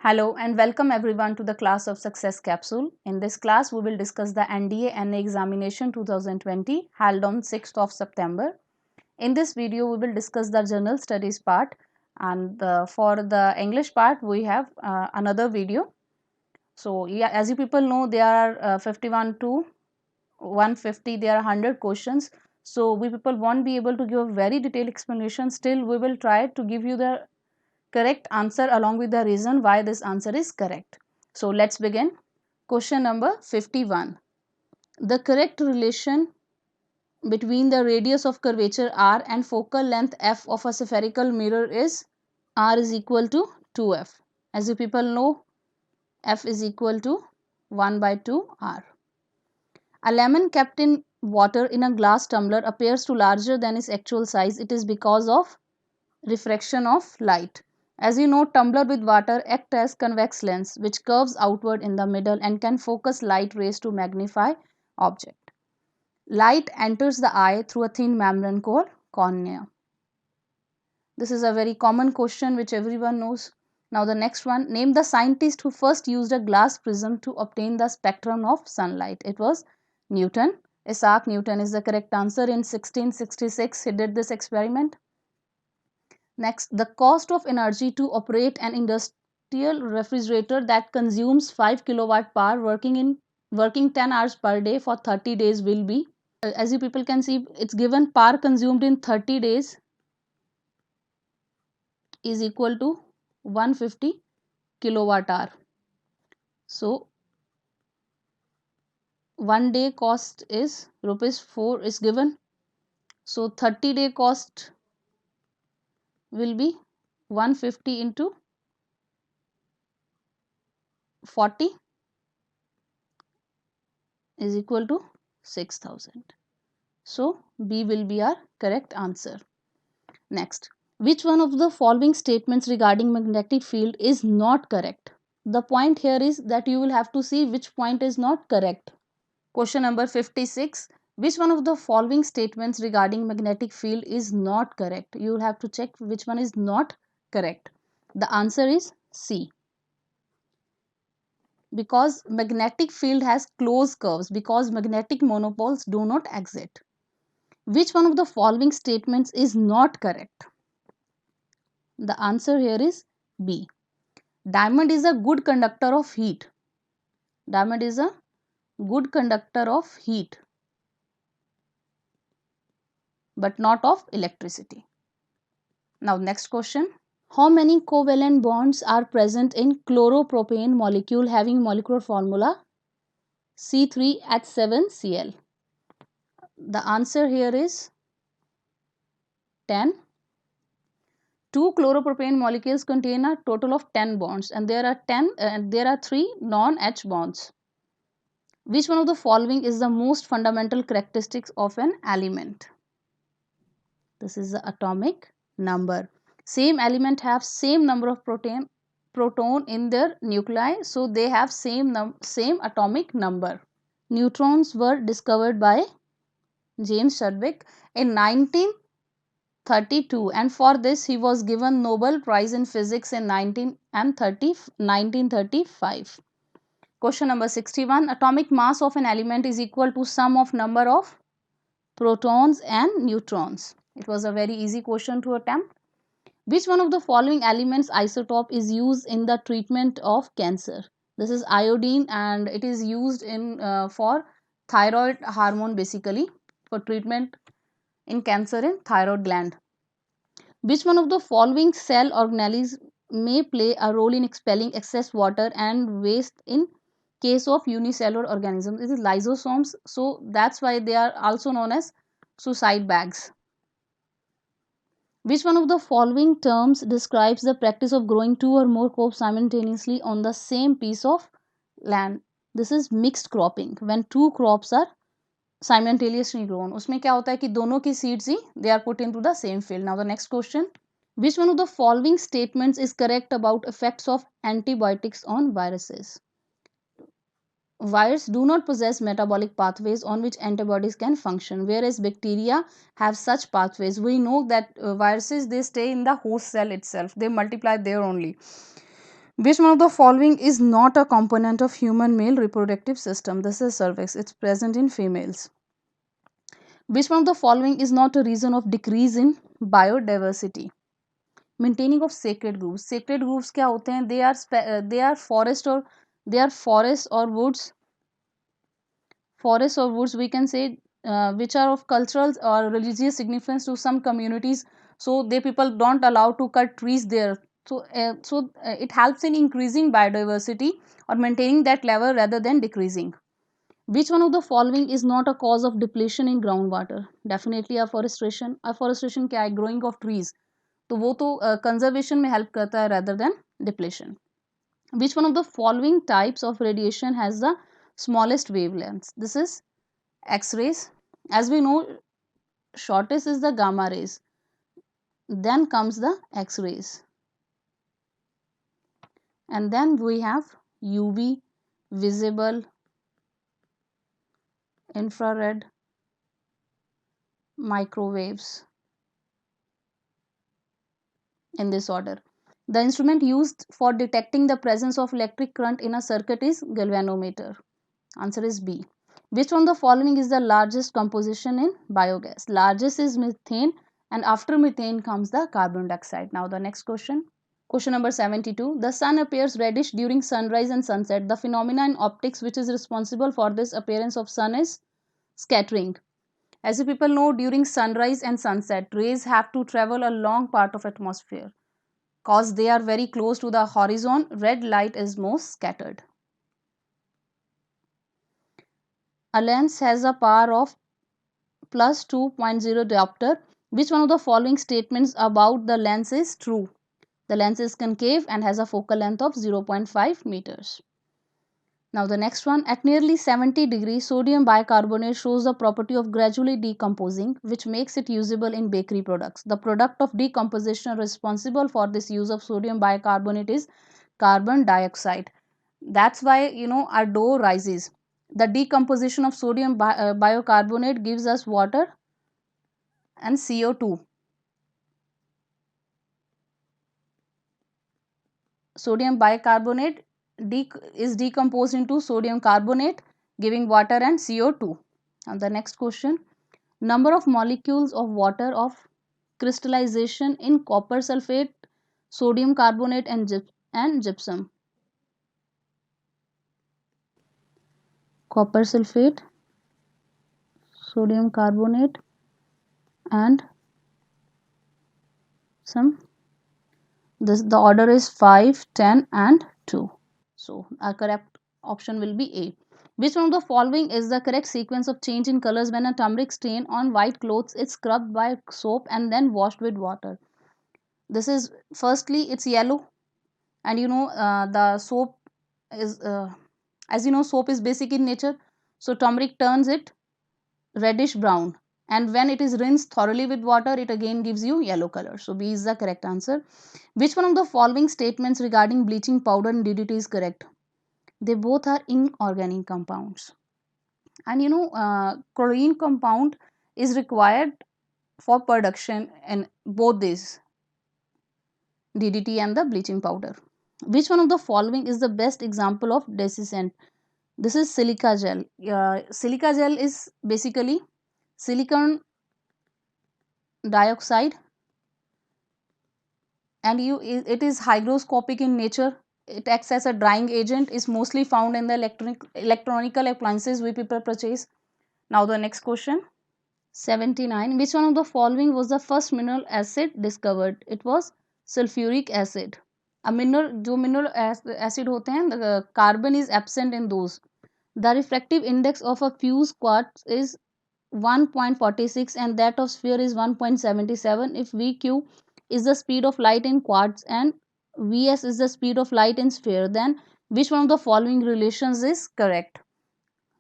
Hello and welcome everyone to the class of Success Capsule. In this class, we will discuss the NDA examination 2020 held on 6th of September. In this video, we will discuss the general studies part, and for the English part, we have another video. So, yeah, as you people know, there are 51 to 150, there are 100 questions. So, we people won't be able to give a very detailed explanation. Still, we will try to give you the correct answer along with the reason why this answer is correct. So let's begin. Question number 51. The correct relation between the radius of curvature r and focal length f of a spherical mirror is r is equal to 2f. As you people know, f is equal to 1 by 2 r. A lemon kept in water in a glass tumbler appears to larger than its actual size. It is because of refraction of light. As you know, tumbler with water act as convex lens which curves outward in the middle and can focus light rays to magnify object. Light enters the eye through a thin membrane called cornea. This is a very common question which everyone knows. Now the next one, name the scientist who first used a glass prism to obtain the spectrum of sunlight. It was Newton. Isaac Newton is the correct answer. In 1666 he did this experiment. Next, the cost of energy to operate an industrial refrigerator that consumes 5 kilowatt power working 10 hours per day for 30 days will be, as you people can see, it's given power consumed in 30 days is equal to 150 kilowatt hour. So 1 day cost is rupees 4 is given. So 30-day cost will be 150 into 40 is equal to 6,000. So B will be our correct answer. Next, which one of the following statements regarding magnetic field is not correct? The point here is that you will have to see which point is not correct. Question number 56. Which one of the following statements regarding magnetic field is not correct? You will have to check which one is not correct. The answer is C. Because magnetic field has closed curves, because magnetic monopoles do not exist. Which one of the following statements is not correct? The answer here is B. Diamond is a good conductor of heat. Diamond is a good conductor of heat, but not of electricity. Now next question. How many covalent bonds are present in chloropropane molecule having molecular formula C3H7Cl? The answer here is 10. Two chloropropane molecules contain a total of 10 bonds and there are 3 non-H bonds. Which one of the following is the most fundamental characteristics of an element? This is the atomic number. Same element have same number of proton in their nuclei, so they have same atomic number. Neutrons were discovered by James Chadwick in 1932, and for this he was given Nobel Prize in Physics in 1935. Question number 61. Atomic mass of an element is equal to sum of number of protons and neutrons. It was a very easy question to attempt. Which one of the following elements isotope is used in the treatment of cancer? This is iodine and it is used in for thyroid hormone, basically for treatment in cancer in thyroid gland. Which one of the following cell organelles may play a role in expelling excess water and waste in case of unicellular organisms? It is lysosomes, so that's why they are also known as suicide bags. Which one of the following terms describes the practice of growing two or more crops simultaneously on the same piece of land? This is mixed cropping. When two crops are simultaneously grown, उसमें क्या होता है कि दोनों की seeds he they are put into the same field. Now the next question. Which one of the following statements is correct about effects of antibiotics on viruses? Viruses do not possess metabolic pathways on which antibodies can function, whereas bacteria have such pathways. We know that viruses, they stay in the host cell itself, they multiply there only. Which one of the following is not a component of human male reproductive system? This is cervix. It's present in females. Which one of the following is not a reason of decrease in biodiversity? Maintaining of sacred groves. Sacred groves क्या होते हैं? They are forests or woods. Forests or woods, we can say, which are of cultural or religious significance to some communities. So they people don't allow to cut trees there. So it helps in increasing biodiversity or maintaining that level rather than decreasing. Which one of the following is not a cause of depletion in groundwater? Definitely afforestation. Afforestation क्या है? Growing of trees. तो वो तो conservation में help करता है rather than depletion. Which one of the following types of radiation has the smallest wavelengths? This is X-rays. As we know, shortest is the gamma rays. Then comes the X-rays. And then we have UV, visible, infrared, microwaves, in this order. The instrument used for detecting the presence of electric current in a circuit is galvanometer. Answer is B. Which one of the following is the largest composition in biogas? Largest is methane, and after methane comes the carbon dioxide. Now the next question. Question number 72. The sun appears reddish during sunrise and sunset. The phenomena in optics which is responsible for this appearance of sun is scattering. As you people know, during sunrise and sunset, rays have to travel a long part of atmosphere. Cause they are very close to the horizon, red light is most scattered. A lens has a power of plus 2.0 diopter. Which one of the following statements about the lens is true? The lens is concave and has a focal length of 0.5 meters. Now the next one, at nearly 70 degrees, sodium bicarbonate shows the property of gradually decomposing, which makes it usable in bakery products. The product of decomposition responsible for this use of sodium bicarbonate is carbon dioxide. That's why, our dough rises. The decomposition of sodium bicarbonate gives us water and CO2. Sodium bicarbonate is decomposed into sodium carbonate, giving water and CO2. And the next question, number of molecules of water of crystallization in copper sulfate, sodium carbonate and gypsum. Copper sulfate, sodium carbonate and the order is 5, 10 and 2. So our correct option will be A. Which one of the following is the correct sequence of change in colors when a turmeric stain on white clothes is scrubbed by soap and then washed with water? This is, firstly, it's yellow, and the soap is, as you know, soap is basic in nature, so turmeric turns it reddish brown, and when it is rinsed thoroughly with water, it again gives you yellow color. So B is the correct answer. Which one of the following statements regarding bleaching powder and DDT is correct? They both are inorganic compounds, and chlorine compound is required for production in both these, DDT and the bleaching powder. Which one of the following is the best example of dehiscent? This is silica gel. Silica gel is basically silicon dioxide, and it is hygroscopic in nature. It acts as a drying agent, is mostly found in the electronical appliances we people purchase. Now the next question, 79. Which one of the following was the first mineral acid discovered? It was sulfuric acid. A mineral acid होते हैं, the carbon is absent in those. The refractive index of a fused quartz is 1.46 and that of sphere is 1.77. If VQ is the speed of light in quartz and Vs is the speed of light in sphere, then which one of the following relations is correct?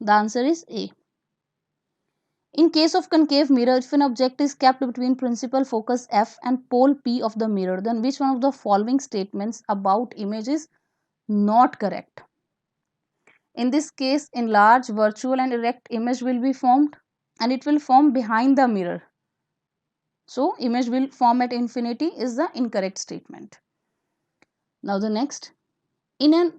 The answer is A. In case of concave mirror, if an object is kept between principal focus F and pole P of the mirror, then which one of the following statements about image is not correct? In this case, enlarged, virtual and erect image will be formed, and it will form behind the mirror. So, image will form at infinity is the incorrect statement. Now the next, In an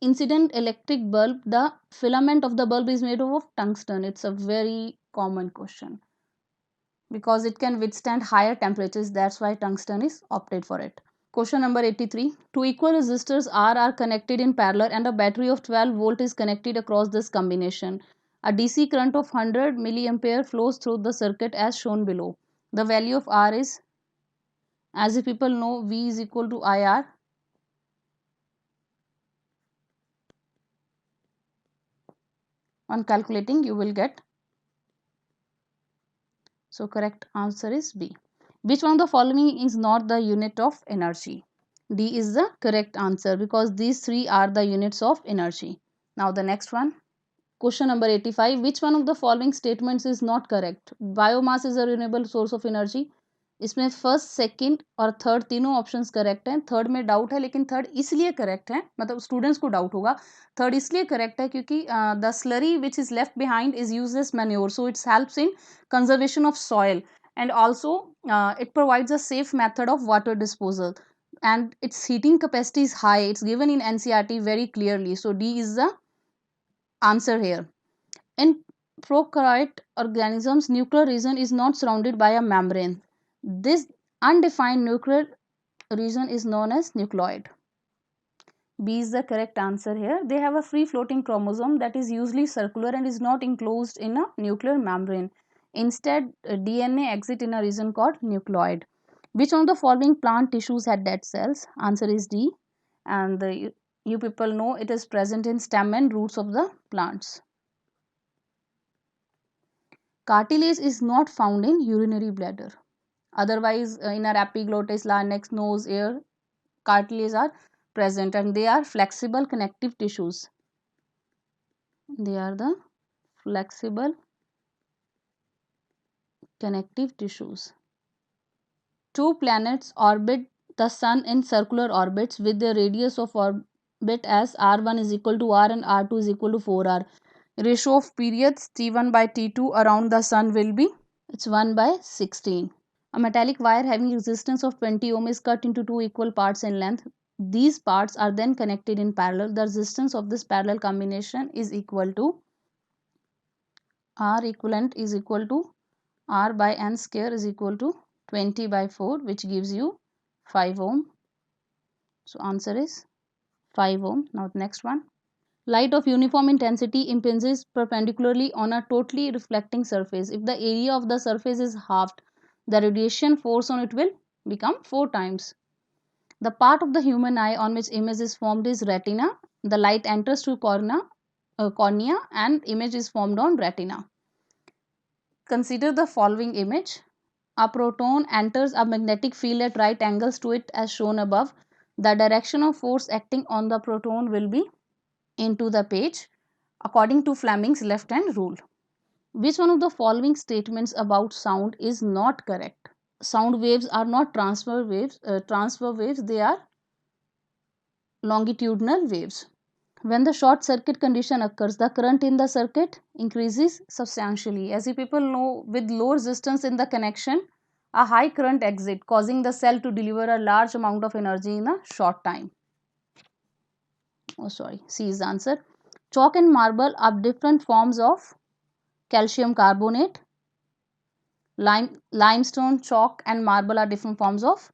incident electric bulb, the filament of the bulb is made of tungsten. It's a very common question because it can withstand higher temperatures. That's why tungsten is opted for it. Question number 83. Two equal resistors R are connected in parallel and a battery of 12 volt is connected across this combination. A DC current of 100 milliampere flows through the circuit as shown below. The value of R is, as you people know, V is equal to IR. On calculating, you will get. So correct answer is B. Which one of the following is not the unit of energy? D is the correct answer because these three are the units of energy. Now the next one. Question number 85. Which one of the following statements is not correct? Biomass is a renewable source of energy. इसमें first second और third तीनों options correct हैं. Third में doubt है, लेकिन third इसलिए correct है, मतलब स्टूडेंट्स को डाउट होगा. थर्ड इसलिए करेक्ट है क्योंकि the slurry which is left behind is used as manure, so its helps in conservation of soil and also it provides a safe method of water disposal and its heating capacity is high. It's given in NCERT very clearly, so D is the answer here. In prokaryote organisms, nuclear region is not surrounded by a membrane. This undefined nuclear region is known as nucleoid. B is the correct answer here. They have a free floating chromosome that is usually circular and is not enclosed in a nuclear membrane. Instead, DNA exit in a region called nucleoid. Which one of the following plant tissues had dead cells? Answer is D. And you people know it is present in stem and roots of the plants. Cartilage is not found in urinary bladder. Otherwise, in our epiglottis, larynx, nose, ear, cartilage are present and they are flexible connective tissues. They are the flexible connective tissues. Two planets orbit the sun in circular orbits with their radius of orbit as r1 is equal to r and r2 is equal to 4r. Ratio of periods T1 by T2 around the sun will be, it's 1 by 16. A metallic wire having resistance of 20 ohm is cut into two equal parts in length. These parts are then connected in parallel. The resistance of this parallel combination is equal to, R equivalent is equal to R by N square is equal to 20 by 4, which gives you 5 ohm. So answer is 5 ohm. Now the next one. Light of uniform intensity impinges perpendicularly on a totally reflecting surface. If the area of the surface is halved, the radiation force on it will become 4 times. The part of the human eye on which image is formed is retina. The light enters through cornea and image is formed on retina. Consider the following image. A proton enters a magnetic field at right angles to it as shown above. The direction of force acting on the proton will be into the page according to Fleming's left hand rule. Which one of the following statements about sound is not correct? Sound waves are not transfer waves. They are longitudinal waves. When the short circuit condition occurs, the current in the circuit increases substantially. As you people know, with low resistance in the connection, a high current exits, causing the cell to deliver a large amount of energy in a short time. C is the answer. Chalk and marble are different forms of calcium carbonate. Limestone, chalk and marble are different forms of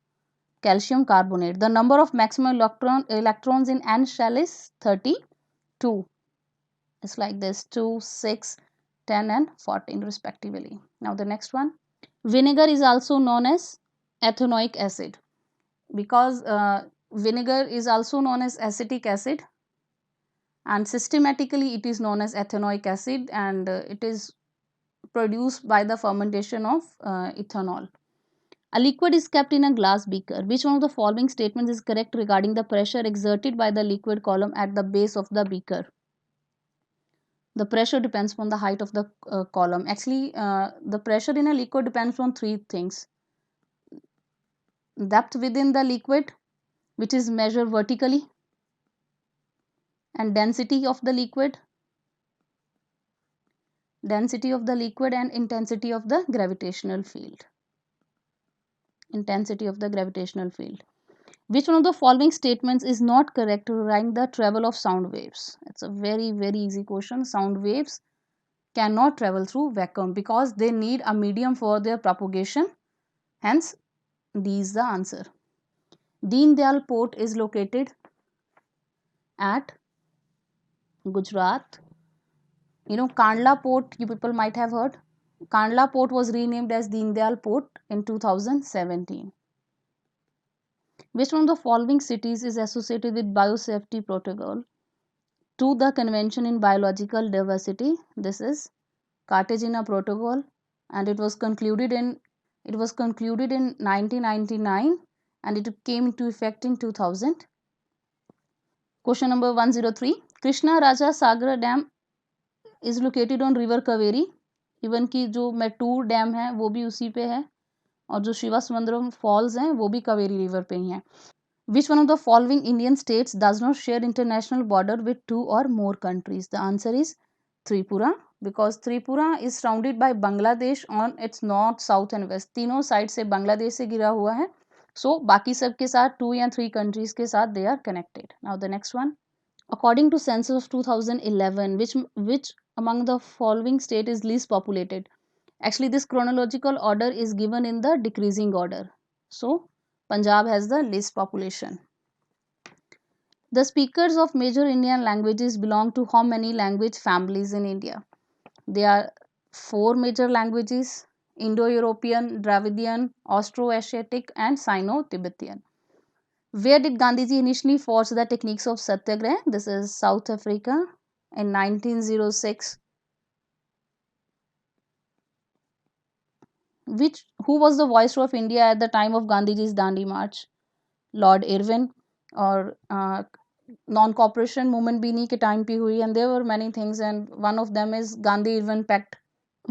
calcium carbonate. The number of maximum electrons in N shell is 32. It's like this: 2, 6, 10 and 14 respectively. Now the next one. Vinegar is also known as ethanoic acid because vinegar is also known as acetic acid, and systematically it is known as ethanoic acid, and it is produced by the fermentation of ethanol. A liquid is kept in a glass beaker. Which one of the following statements is correct regarding the pressure exerted by the liquid column at the base of the beaker? The pressure depends on the height of the column. Actually, the pressure in a liquid depends on three things. Depth within the liquid, which is measured vertically, and density of the liquid, and intensity of the gravitational field. Which one of the following statements is not correct to rank the travel of sound waves? It's a very, very easy question. Sound waves cannot travel through vacuum because they need a medium for their propagation. Hence, D is the answer. Deen Dayal Port is located at Gujarat. Kandla Port, you people might have heard. Kandla Port was renamed as Deen Dayal Port in 2017. Which one of the following cities is associated with Biosafety Protocol to the Convention in Biological Diversity? This is Cartagena Protocol, and it was concluded in 1999, and it came into effect in 2000. Question number 103. Krishna Raja Sagar Dam is located on river Kaveri. Even की जो Mettur dam है वो भी उसी पे है, और जो शिवासमुद्रम फॉल्स हैं वो भी कावेरी रिवर पे ही हैं. Which one of the following Indian states does not share international border with two or more countries? The answer is Tripura, because Tripura is surrounded by Bangladesh on its north, south and west. तीनों side से बांग्लादेश से घिरा हुआ है. So बाकी सब के साथ 2 या 3 countries के साथ they are connected. Now the next one. According to census of 2011, which among the following state is least populated? Actually, this chronological order is given in the decreasing order. So Punjab has the least population. The speakers of major Indian languages belong to how many language families in India? There are 4 major languages: Indo-European, Dravidian, Austro-Asiatic and Sino-Tibetan. Where did Gandhiji initially forge the techniques of Satyagraha? This is South Africa in 1906. Who was the Viceroy of India at the time of Gandhiji's Dandi March? Lord Irwin. और non cooperation movement भी इन्हीं के time पे हुई, and there were many things, and one of them is Gandhi Irwin pact.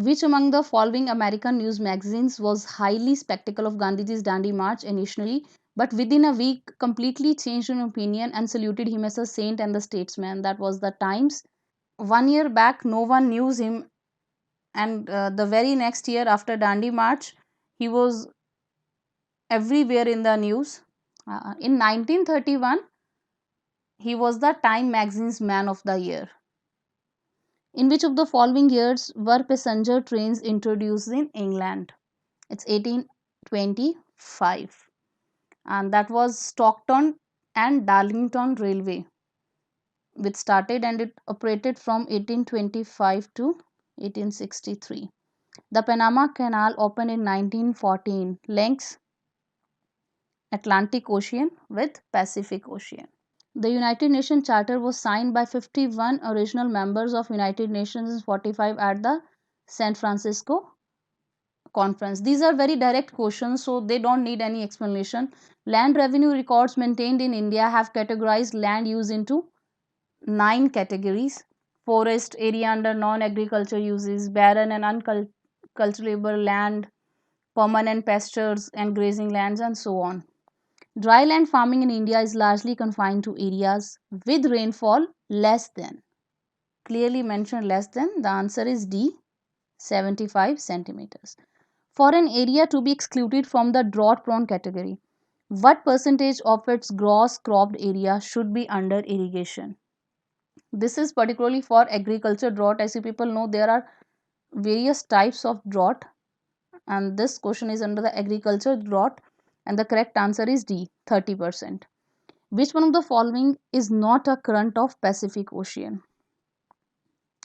Which among the following American news magazines was highly skeptical of Gandhiji's Dandi March initially, but within a week completely changed in opinion and saluted him as a saint and the statesman? That was the Times. 1 year back, no one knew him, and the very next year after Dandi March, he was everywhere in the news. In 1931, he was the Time magazine's Man of the Year. In which of the following years were passenger trains introduced in England? It's 1825, and that was Stockton and Darlington Railway, which started, and it operated from 1825 to 1863. The Panama Canal opened in 1914, links Atlantic Ocean with Pacific Ocean. The United Nations Charter was signed by 51 original members of United Nations in 45 at the San Francisco Conference. These are very direct questions, so they don't need any explanation. Land revenue records maintained in India have categorized land use into 9 categories: forest area under non-agriculture uses, barren and uncultivable land, permanent pastures and grazing lands, and so on. Dry land farming in India is largely confined to areas with rainfall less than. Clearly mentioned less than. The answer is D, 75 centimeters. For an area to be excluded from the drought prone category, what percentage of its gross cropped area should be under irrigation? This is particularly for agriculture drought. As you people know, there are various types of drought, and this question is under the agriculture drought, and the correct answer is D, 30%. Which one of the following is not a current of Pacific Ocean?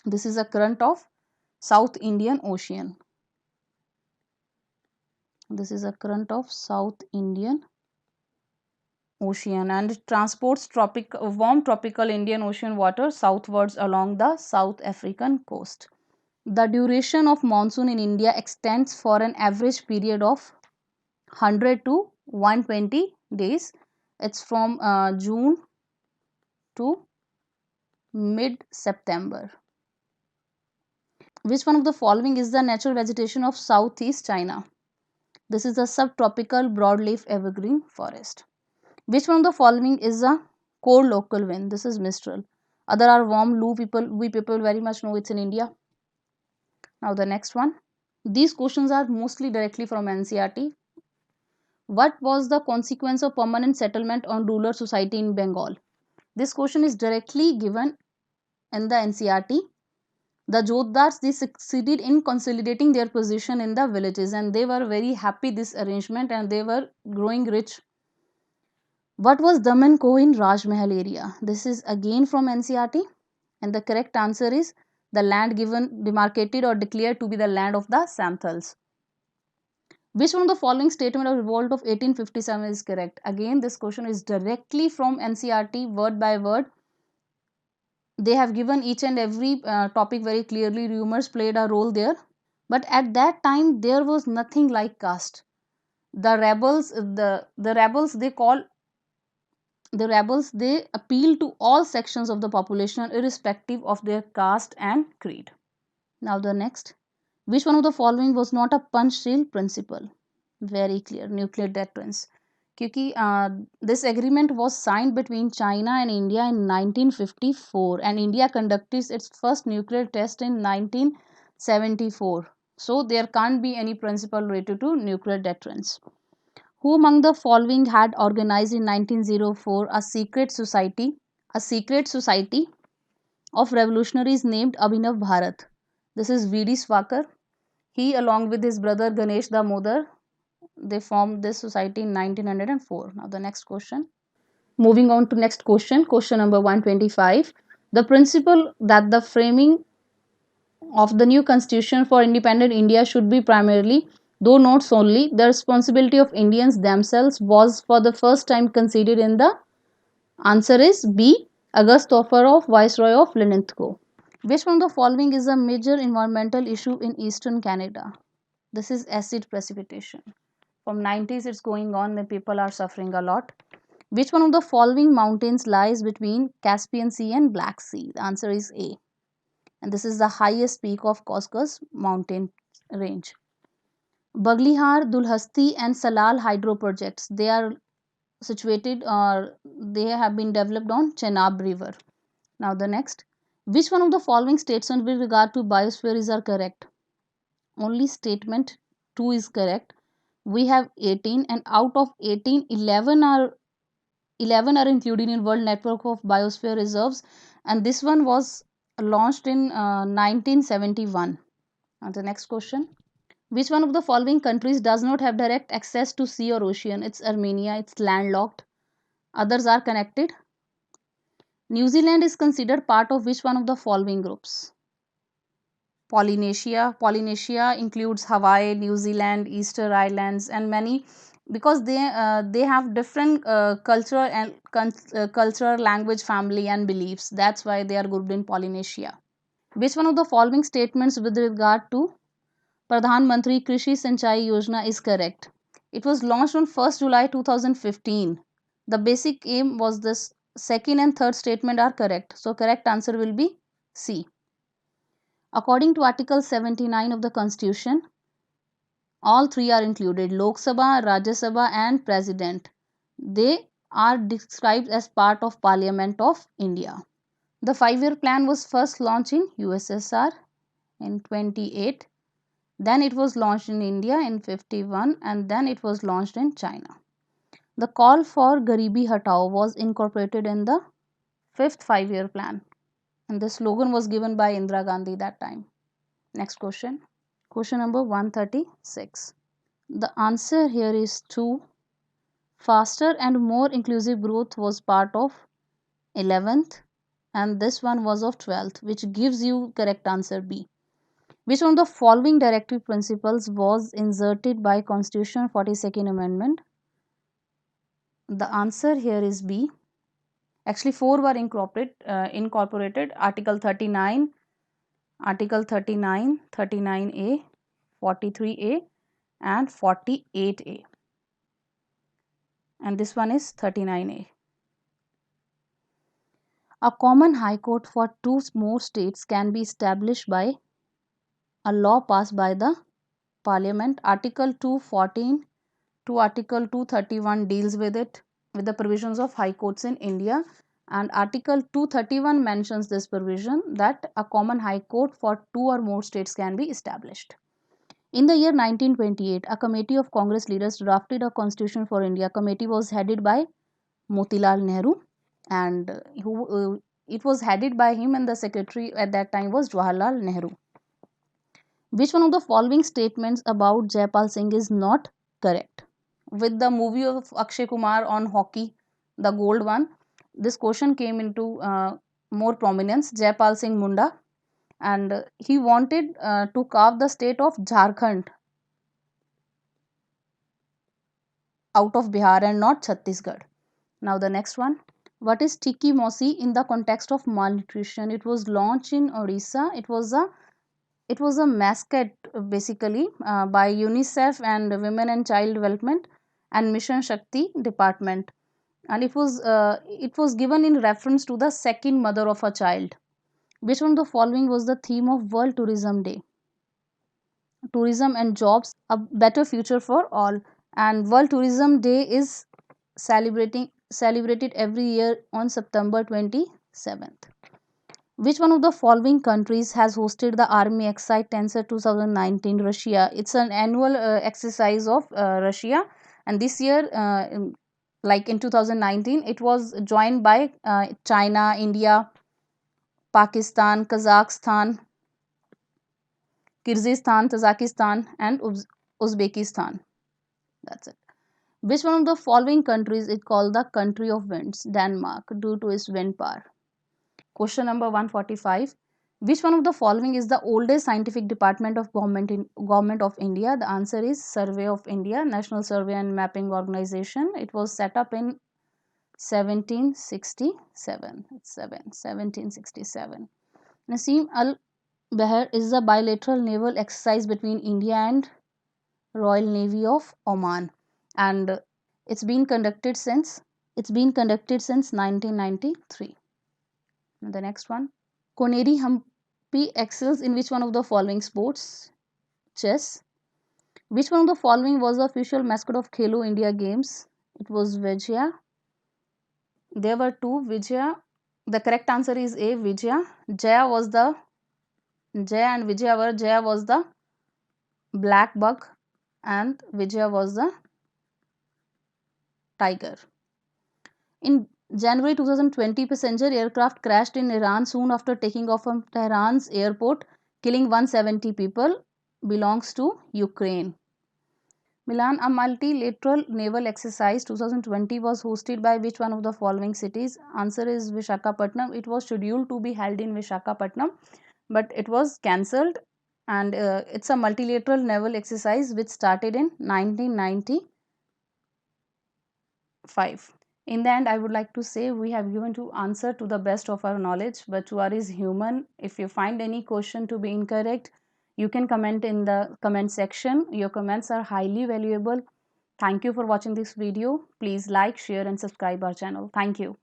This is a current of South Indian Ocean. This is a current of South Indian Ocean, and it transports warm tropical Indian Ocean water southwards along the South African coast. The duration of monsoon in India extends for an average period of 100 to 120 days. It's from June to mid-September. Which one of the following is the natural vegetation of Southeast China? This is a subtropical broadleaf evergreen forest. Which one of the following is a cold local wind? This is Mistral. Other are warm Lu. We people very much know it's in India. Now the next one. These questions are mostly directly from NCERT. What was the consequence of permanent settlement on rural society in Bengal? This question is directly given in the NCERT. The Jotdars, they succeeded in consolidating their position in the villages, and they were very happy this arrangement, and they were growing rich. What was Daman Koh in Rajmahal area? This is again from NCERT, and the correct answer is the land given demarcated or declared to be the land of the Santhals. Which one of the following statement of revolt of 1857 is correct? Again, this question is directly from NCERT, word by word. They have given each and every topic very clearly. Rumors played a role there, but at that time there was nothing like caste. The rebels they appeal to all sections of the population irrespective of their caste and creed. Now the next, which one of the following was not a Panchsheel principle? Very clear, nuclear deterrence. क्योंकि this agreement was signed between China and India in 1954, and India conducted its first nuclear test in 1974. So there can't be any principle related to nuclear deterrence. Who among the following had organized in 1904 a secret society of revolutionaries named Abhinav Bharat? This is V.D. Swakar. He, along with his brother Ganesh Damodar, they formed this society in 1904. Now the next question. Moving on to next question, question number 125. The principle that the framing of the new constitution for independent India should be primarily, though not solely, the responsibility of Indians themselves was for the first time considered in the answer is B. August Toffarov, Viceroy of Linlithgow. Which one of the following is a major environmental issue in eastern Canada? This is acid precipitation. From 90s it's going on, the people are suffering a lot. Which one of the following mountains lies between Caspian Sea and Black Sea? The answer is A. And this is the highest peak of Caucasus mountain range. Baglihar, Dulhasti and Salal hydro projects, they are situated or they have been developed on Chenab river. Now the next, which one of the following statements with regard to biospheres are correct? Only statement 2 is correct. We have 18, and out of 18, 11 are included in World Network of Biosphere Reserves, and this one was launched in 1971. And the next question, which one of the following countries does not have direct access to sea or ocean? It's Armenia, it's landlocked. Others are connected. New Zealand is considered part of which one of the following groups? Polynesia includes Hawaii, New Zealand, Easter Islands, and many, because they have different cultural language, family, and beliefs. That's why they are grouped in Polynesia. Which one of the following statements with regard to Pradhan Mantri Krishi Sinchai Yojana is correct? It was launched on 1st July 2015. The basic aim was this. Second and third statement are correct. So correct answer will be C. According to Article 79 of the Constitution, all three are included: Lok Sabha, Rajya Sabha and President. They are described as part of Parliament of India. The 5-year plan was first launched in USSR in 28. Then it was launched in India in 51, and then it was launched in China. The call for Garibi Hatao was incorporated in the 5th 5-year plan, and the slogan was given by Indira Gandhi that time. Next question. Question number 136. The answer here is 2. Faster and more inclusive growth was part of 11th, and this one was of 12th, which gives you correct answer B. Which one of the following directive principles was inserted by Constitution 42nd Amendment? The answer here is B. Actually, 4 were incorporated. Article 39, 39A, 43A and 48A. And this one is 39A. A common high court for 2 more states can be established by a law passed by the Parliament. Article 214 to Article 231 deals with it, with the provisions of high courts in India, and Article 231 mentions this provision that a common high court for 2 or more states can be established. In the year 1928, a committee of Congress leaders drafted a constitution for India. Committee was headed by Motilal Nehru, and it was headed by him, and the secretary at that time was Jawaharlal Nehru. Which one of the following statements about Jaipal Singh is not correct? With the movie of Akshay Kumar on hockey, the gold one, this question came into more prominence. Jaipal Singh Munda, and he wanted to carve the state of Jharkhand out of Bihar and not Chhattisgarh. Now the next one. What is Tikki Mosi in the context of malnutrition? It was launched in Odisha. It was a mascot basically by UNICEF and Women and Child Development and Mission Shakti Department, and it was given in reference to the second mother of a child. Which one of the following was the theme of World Tourism Day? Tourism and jobs, a better future for all. And World Tourism Day is celebrated every year on September 27th. Which one of the following countries has hosted the Army Excite Tensor 2019? Russia. It's an annual exercise of Russia, and this year, like in 2019, it was joined by China, India, Pakistan, Kazakhstan, Kyrgyzstan, Tajikistan, and Uzbekistan. That's it. Which one of the following countries is called the country of winds? Denmark, due to its wind power. Question number 145. Which one of the following is the oldest scientific department of Government of India? The answer is Survey of India, National Survey and Mapping Organization. It was set up in 1767. 1767. Nasim Al Bahr is a bilateral naval exercise between India and Royal Navy of Oman, and it's been conducted since 1993. The next one. Koneri Humpy excels in which one of the following sports? Chess. Which one of the following was the official mascot of Khelo India Games? It was Vijaya. There were two Vijaya. The correct answer is A, Vijaya. Jaya and Vijaya were, Jaya was the black buck and Vijaya was the tiger. In January 2020, passenger aircraft crashed in Iran soon after taking off from Tehran's airport, killing 170 people. Belongs to Ukraine. Milan, a multilateral naval exercise 2020 was hosted by which one of the following cities? Answer is Vishakhapatnam. It was scheduled to be held in Vishakhapatnam, but it was cancelled, and it's a multilateral naval exercise which started in 1995. In the end, I would like to say we have given to answer to the best of our knowledge, but Chuar is human. If you find any question to be incorrect, you can comment in the comment section. Your comments are highly valuable. Thank you for watching this video. Please like, share and subscribe our channel. Thank you.